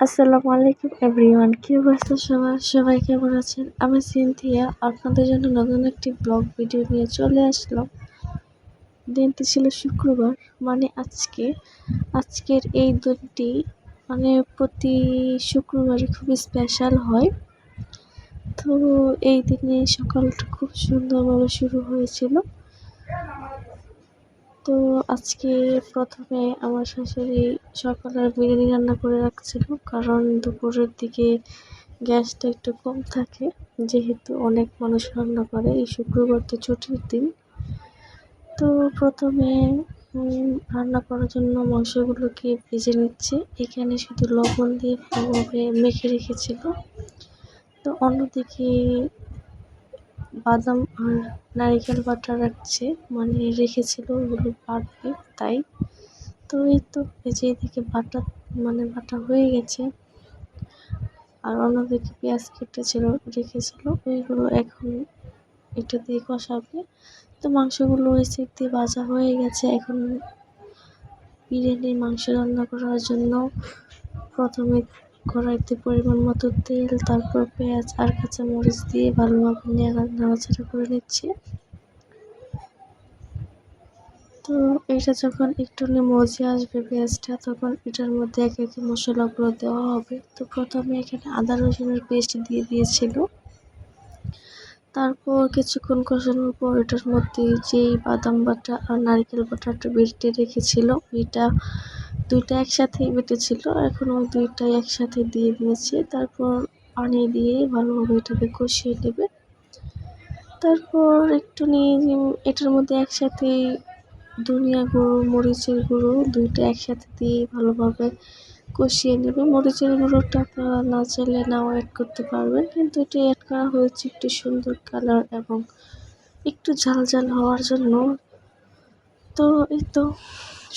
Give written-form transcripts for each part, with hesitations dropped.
আসসালামু আলাইকুম এভরিওয়ান, কি অবস্থা সবাই কেমন আছেন? আমি সিনথিয়া আপনাদের জন্য নতুন একটি ব্লগ ভিডিও নিয়ে চলে আসলাম। দিনটি ছিল শুক্রবার, মানে আজকের এই দিনটি মানে প্রতি শুক্রবারই খুব স্পেশাল হয়। তো এই দিনে সকালটা খুব সুন্দরভাবে শুরু হয়েছিল। তো আজকে প্রথমে আমার শাশুড়ি সকালের বিরিয়ানি রান্না করে রাখছিল, কারণ দুপুরের দিকে গ্যাসটা একটু কম থাকে, যেহেতু অনেক মানুষ রান্না করে। এই শুক্রবার তো ছুটির দিন। তো প্রথমে রান্না করার জন্য মাংসগুলোকে ভেজে নিচ্ছে। এখানে শুধু লবণ দিয়ে ভালোভাবে মেখে রেখেছিল। তো অন্যদিকে বাদাম আর নারিকেল বাটা রেখেছিল, ওগুলো বাটবে তাই। তো এই তো ভেজে এদিকে বাটা হয়ে গেছে। আর অন্যদিকে পেঁয়াজ রেখেছিল, ওইগুলো এখন এটা দিয়ে কষাবে। তো মাংসগুলো ওই সাইড দিয়ে ভাজা হয়ে গেছে। এখন বিরিয়ানির মাংস রান্না করার জন্য প্রথমে কড়াইতে পরিমাণ মতো তেল, তারপর পেঁয়াজ আর কাঁচামরিচ দিয়ে ভালোভাবে নাড়াচাড়া করে নিচ্ছি। তো এটা যখন একটু মজে আসবে পেঁয়াজটা, তখন এটার মধ্যে একে একে মশলাগুলো দেওয়া হবে। তো প্রথমে এখানে আদা রসুনের পেস্ট দিয়ে দিয়েছিল। তারপর কিছুক্ষণ কষানোর পর এটার মধ্যে যেই বাদাম বাটা আর নারকেল বাটাটা বেটে রেখেছিল, দুইটা একসাথেই বেটেছিল। এখন ওই দুইটাই একসাথে দিয়ে দিয়েছে। তারপর পানি দিয়ে ভালোভাবে এটাকে কষিয়ে নেবে। তারপর একটু নিয়ে এটার মধ্যে একসাথে ধনিয়া গুঁড়ো, মরিচের গুঁড়ো দুইটা একসাথে দিয়ে ভালোভাবে কষিয়ে নেবে। মরিচের গুঁড়োটা আপনারা না চাইলে নাও অ্যাড করতে পারবেন, কিন্তু এটা অ্যাড করা হয়েছে একটু সুন্দর কালার এবং একটু ঝাল হওয়ার জন্য। তো এই তো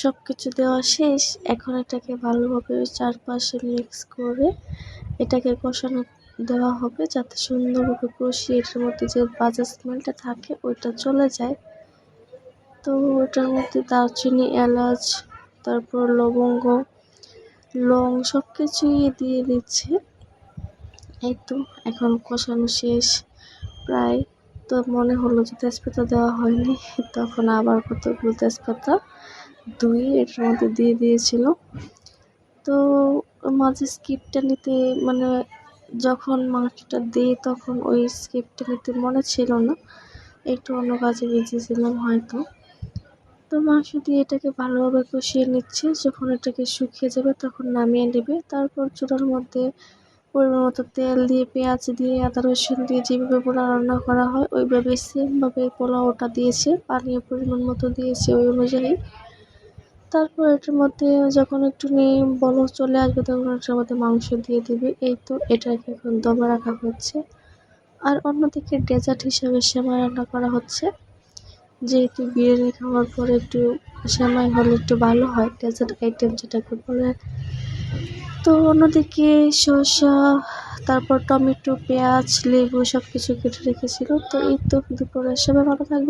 সব কিছু দেওয়া শেষ। এখন এটাকে ভালোভাবে চারপাশে মিক্স করে এটাকে কষানো দেওয়া হবে, যাতে সুন্দরভাবে কষিয়ে এটার মধ্যে যে বাজে স্মেলটা থাকে ওইটা চলে যায়। তো ওটার মধ্যে দারচিনি, এলাচ, তারপর লবঙ্গ, লং সব কিছুই দিয়ে দিচ্ছে। এই তো এখন কষানো শেষ প্রায়। তো মনে হলো যে তেজপাতা দেওয়া হয়নি, তখন আবার কতগুলো তেজপাতা ধুয়ে এটার মধ্যে দিয়ে দিয়েছিল। তো মাঝে স্কিপটা নিতে যখন মাংসটা দিই তখন ওই স্কিপটা নিতে মনে ছিল না, একটু অন্য কাজে বিজি ছিলাম হয়তো। তো মাংস দিয়ে এটাকে ভালোভাবে কষিয়ে নিচ্ছে। যখন এটাকে শুকিয়ে যাবে তখন নামিয়ে নেবে। তারপর চুলার মধ্যে পরিমাণ মতো তেল দিয়ে, পেঁয়াজ দিয়ে, আদা রসুন দিয়ে যেভাবে পোলাও রান্না করা হয় ওইভাবে সেমভাবে পোলাওটা দিয়েছে। পানিও পরিমাণ মতো দিয়েছে ওই অনুযায়ী। তারপর এটার মধ্যে যখন একটু বলক চলে আসবে তখন এটার মধ্যে মাংস দিয়ে দিবে। এই তো এটাকে এখন দমে রাখা হচ্ছে। আর অন্যদিকে ডেজার্ট হিসাবে সেমাই রান্না করা হচ্ছে, যেহেতু বিরিয়ানি খাওয়ার পরে একটু সেমাই হলে একটু ভালো হয়, ডেজার্ট আইটেম যেটাকে বলে। তো অন্যদিকে শসা, তারপর টমেটো, পেঁয়াজ, লেবু সব কিছু কেটে রেখেছিল। তো এই তো দুপুরে সবাই ভালো থাকবে।